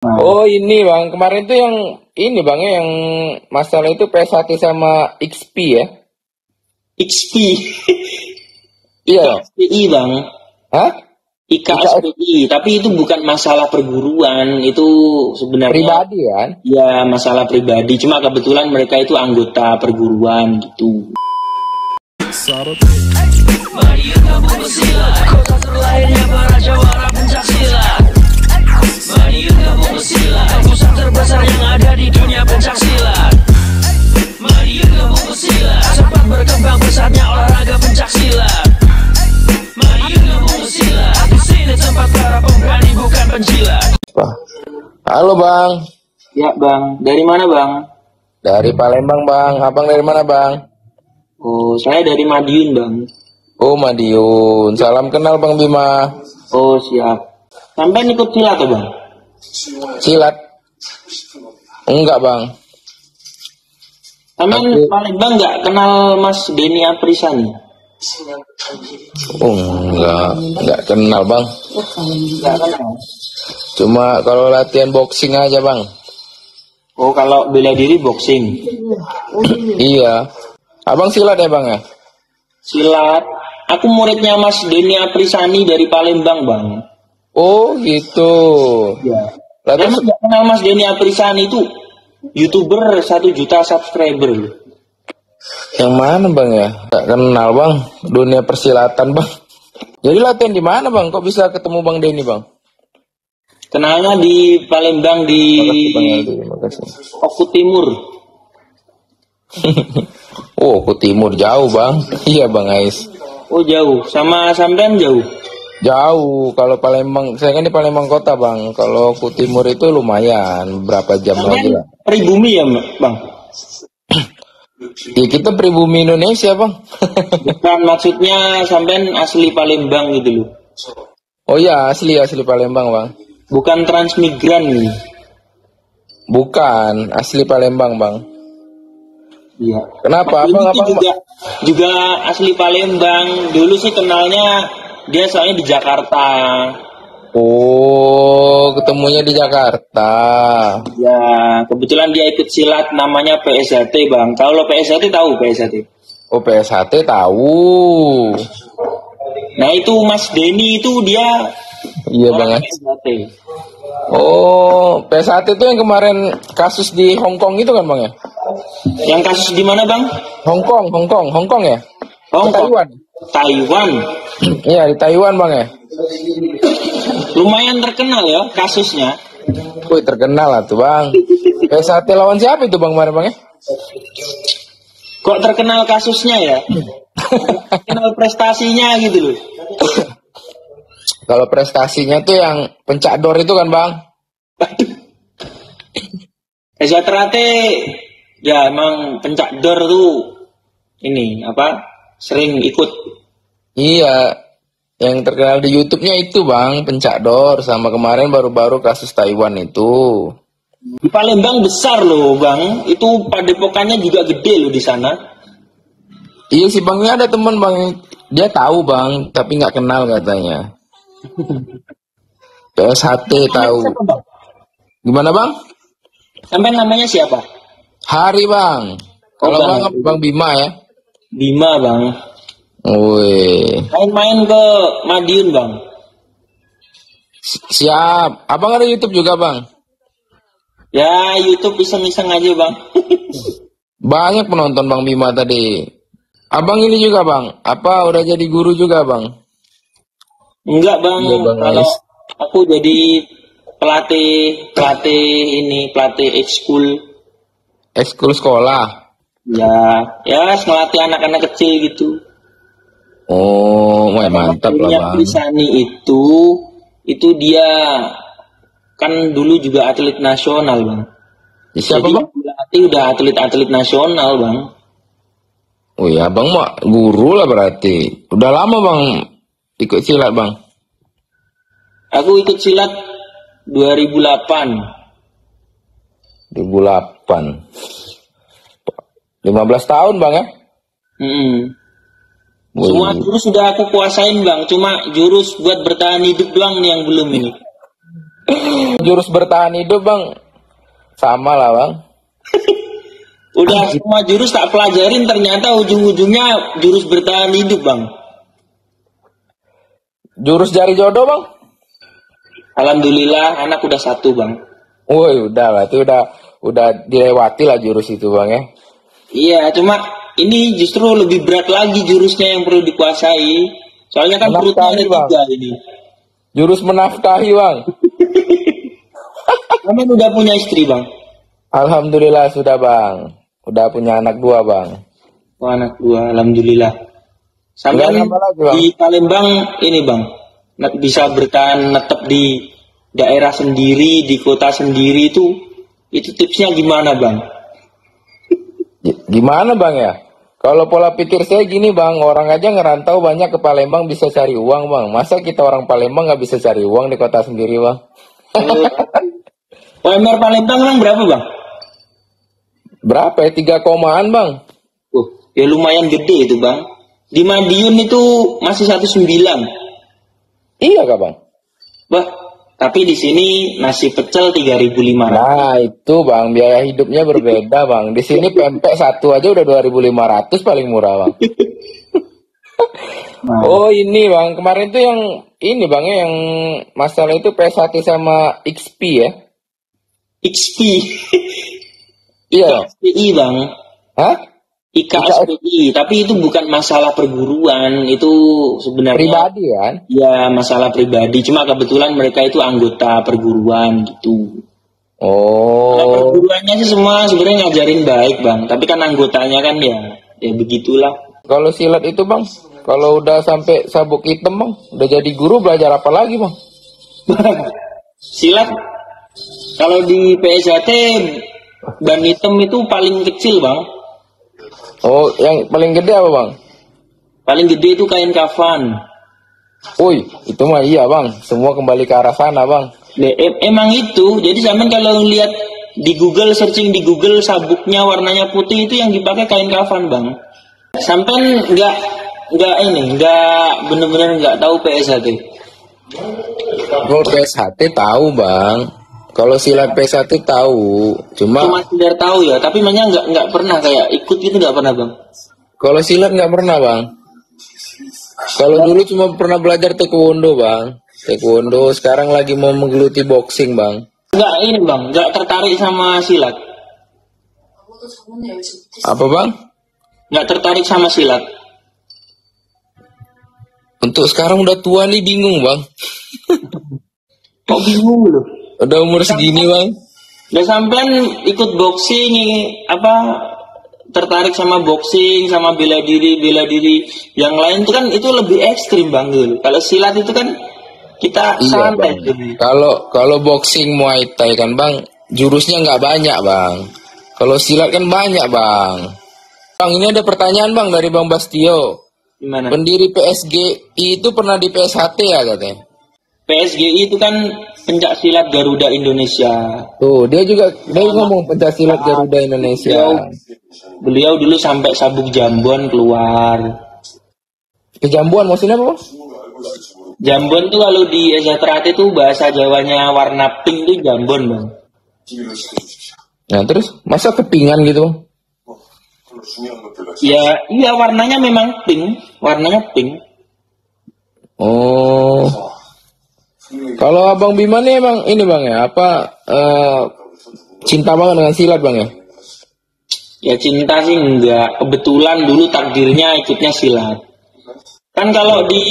Oh ini bang, kemarin tuh yang ini bang ya, yang masalah itu PS1 sama XP ya? XP, Iya. IKSPI bang, Hah? IKS IKSPI. Tapi itu bukan masalah perguruan, itu sebenarnya pribadi kan? ya masalah pribadi. Cuma kebetulan mereka itu anggota perguruan gitu. Mari kamu bersilat, kota terlahirnya para jawara pencaksilat. Mari kamu bersilat, pusat terbesar yang ada di dunia pencaksilat. Mari kamu bersilat, sempat berkembang pesatnya olahraga pencaksilat. Mari kamu bersilat, di sini tempat para pemberani bukan penjilat. Halo bang, Ya bang, dari mana bang? dari Palembang bang. Abang dari mana bang? Oh, saya dari Madiun bang. Oh Madiun. Salam kenal Bang Bima. Oh siap. Sampai ikut silat tuh bang? Silat? Enggak bang. Sampai Palembang nggak kenal Mas Denny Aprisani? Oh enggak kenal bang. Nggak kenal. Cuma kalau latihan boxing aja bang. Oh, kalau bela diri boxing. Iya. Abang silat ya bang ya? Silat. Aku muridnya Mas Denny Aprisani dari Palembang bang. Oh gitu. Ya. Lalu Emang nggak kenal Mas Denny Aprisani itu YouTuber 1 juta subscriber. yang mana bang ya? Enggak kenal bang. Dunia persilatan bang. Jadi latihan di mana bang? Kok bisa ketemu Bang Denny bang? Kenalnya di Palembang di Makasih bang Aldi. Makasih. Oku Timur. Oh ke timur jauh bang. Iya bang Ais. Oh jauh. Sama sampean jauh. Jauh, kalau Palembang, saya kan di Palembang kota bang. Kalau ke timur itu lumayan, berapa jam lagi Sampean lah. pribumi ya bang? Ya kita pribumi Indonesia bang. Bukan maksudnya sampean asli Palembang gitu loh. Oh iya asli Palembang bang. Bukan transmigran nih. Bukan asli Palembang bang. Iya. Kenapa? Mas Denny Abang itu juga asli Palembang. Dulu sih kenalnya dia soalnya di Jakarta. Oh ketemunya di Jakarta. Ya, kebetulan dia ikut silat namanya PSHT bang. Kalau PSHT tahu PSHT? Oh PSHT tahu. Nah itu Mas Denny itu dia Iya orang bang. PSHT. Oh PSHT itu yang kemarin kasus di Hong Kong itu kan bang ya? Yang kasus di mana bang? Hong Kong ya? Hong Kong. Taiwan. Taiwan. Iya di Taiwan bang ya. Lumayan terkenal ya kasusnya. Wih terkenal lah tuh bang. PSHT lawan siapa itu bang kemarin bang ya? Kok terkenal kasusnya ya? Terkenal prestasinya gitu loh. Kalau prestasinya tuh yang pencak dor itu kan bang? SJTRT ya emang pencak dor tuh ini apa sering ikut. Iya, yang terkenal di YouTube-nya itu bang, pencak dor sama kemarin baru-baru kasus Taiwan itu. Di Palembang besar loh bang, itu padepokannya juga gede loh di sana. Iya sih bang, ini ada teman bang, dia tahu bang, tapi nggak kenal katanya. PSHT tahu. Siapa, bang? Gimana bang? Sampai namanya siapa? Hari bang. Kalau Bang. bang Bima ya. Bima bang. Wih, Main-main ke Madiun bang. siap. Abang ada YouTube juga bang? Ya YouTube iseng-iseng aja bang. Banyak penonton bang Bima tadi. Abang ini juga bang, apa udah jadi guru juga bang? Enggak bang, Iya, Bang kalau Ais. aku jadi pelatih ekskul. Ekskul sekolah. Ya ngelatih anak-anak kecil gitu. Oh, wah, mantap lah bang. Aprisani itu dia kan dulu juga atlet nasional bang. Siapa Jadi bang? pelatih udah atlet nasional bang. Oh ya bang mah guru lah berarti. Udah lama bang ikut silat bang. Aku ikut silat 2008. 2008. 15 tahun bang ya? Semua jurus sudah aku kuasain bang, cuma jurus buat bertahan hidup doang nih yang belum ini. Jurus bertahan hidup bang, sama lah bang. Udah semua jurus tak pelajarin, ternyata ujung-ujungnya jurus bertahan hidup bang. Jurus cari jodoh bang. Alhamdulillah anak udah 1 bang. Woi udah lah, itu udah dilewati lah jurus itu bang ya. Iya, cuma ini justru lebih berat lagi jurusnya yang perlu dikuasai. Soalnya kan perutnya ada Menafkahi, 3 ini. Jurus menafkahi bang. Kamu udah punya istri bang? Alhamdulillah sudah bang. Udah punya anak 2 bang. Oh, anak 2, alhamdulillah. Sampai Udah nambah lagi, Bang. di Palembang ini bang, bisa bertahan netep di daerah sendiri, di kota sendiri itu tipsnya gimana bang? Gimana bang ya? Kalau pola pikir saya gini bang, orang aja ngerantau banyak ke Palembang bisa cari uang bang. Masa kita orang Palembang nggak bisa cari uang di kota sendiri bang? UMR Palembang bang berapa bang? Berapa ya? 3 komaan bang. Ya lumayan gede itu bang. Di Madiun itu masih 19. Iya kak bang? Bah, tapi di sini nasi pecel 3.500. Nah itu bang, biaya hidupnya berbeda bang. Di sini pempek 1 aja udah 2.500 paling murah bang. Nah, Oh ini bang, kemarin tuh yang ini bang ya, yang masalah itu PS1 sama XP ya? XP. Iya. IKSPI bang. Hah? IKSPI, tapi itu bukan masalah perguruan, itu sebenarnya Pribadi kan? ya masalah pribadi. Cuma kebetulan mereka itu anggota perguruan gitu. Kalau Oh. perguruannya sih semua sebenarnya ngajarin baik bang, tapi kan anggotanya kan ya begitulah. Kalau silat itu bang, kalau udah sampai sabuk hitam bang, udah jadi guru belajar apa lagi bang? Silat kalau di PSHT ban hitam itu paling kecil bang, Oh, yang paling gede apa bang? paling gede itu kain kafan. Woi, itu mah iya bang, semua kembali ke arah sana bang. Emang itu, jadi sampean kalau lihat di Google, searching di Google sabuknya warnanya putih itu yang dipakai kain kafan bang. Sampean nggak bener-bener nggak tahu PSHT. Kalau PSHT tahu bang, kalau silat PSHT tahu, Cuma cuma sekedar tahu ya, tapi makanya nggak pernah kayak ikut gitu, nggak pernah bang. kalau silat nggak pernah bang. Kalau dulu cuma pernah belajar taekwondo bang, taekwondo. Sekarang lagi mau menggeluti boxing bang. Nggak ini bang, nggak tertarik sama silat. Apa bang? Nggak tertarik sama silat. Untuk sekarang udah tua nih bingung bang. Kok bingung loh? Udah umur segini bang. Udah sampean ikut boxing, tertarik sama boxing, sama bela diri yang lain itu kan itu lebih ekstrim bang dulu. Kalau silat itu kan kita Iya santai. bang. Kalau boxing Muay Thai kan bang, jurusnya nggak banyak bang. Kalau silat kan banyak bang. Bang ini ada pertanyaan bang dari Bang Bastio. Gimana? Pendiri PSGI itu pernah di PSHT ya katanya. PSGI itu kan pencak silat Garuda Indonesia. Tuh dia ngomong pencak silat Garuda Indonesia. Beliau dulu sampai sabuk jambon keluar. Kejambuan maksudnya apa bang? Jambon tuh kalau di Ezatrate itu bahasa Jawanya warna pink tuh jambon bang. Nah terus masa kepingan gitu bang? Ya iya warnanya memang pink, warnanya pink. Oh. Kalau Abang Bima nih emang ini bang ya cinta banget dengan silat bang ya? Ya cinta sih enggak, kebetulan dulu takdirnya ikutnya silat. Kan kalau di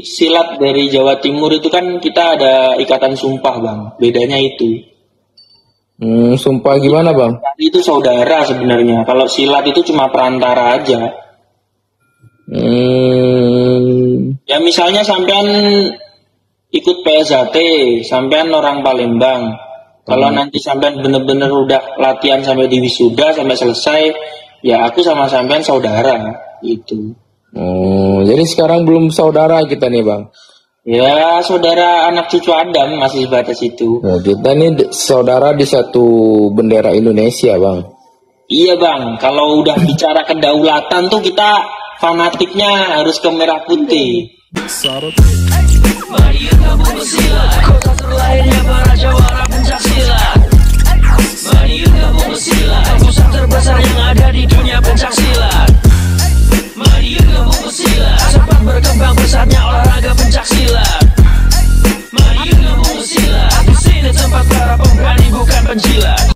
silat dari Jawa Timur itu kan kita ada ikatan sumpah bang, bedanya itu. Sumpah gimana bang? Itu saudara sebenarnya, kalau silat itu cuma perantara aja. Ya misalnya sampean ikut PSHT, sampean orang Palembang. Kalau nanti sampean bener-bener udah latihan sampai di wisuda sampai selesai, ya aku sama sampean saudara gitu. Oh, jadi sekarang belum saudara kita nih bang? Ya saudara anak cucu Adam masih sebatas itu. Nah, kita nih saudara di satu bendera Indonesia bang. Iya bang, kalau udah bicara kedaulatan tuh kita fanatiknya harus ke merah putih. Madiun kampung pesilat, kota terlahirnya para jawara pencak silat. Madiun kampung pesilat, pusat terbesar yang ada di dunia pencak silat. Madiun kampung pesilat, sempat berkembang pesatnya olahraga pencak silat. Madiun kampung pesilat, di sini tempat para pemberani bukan penjilat.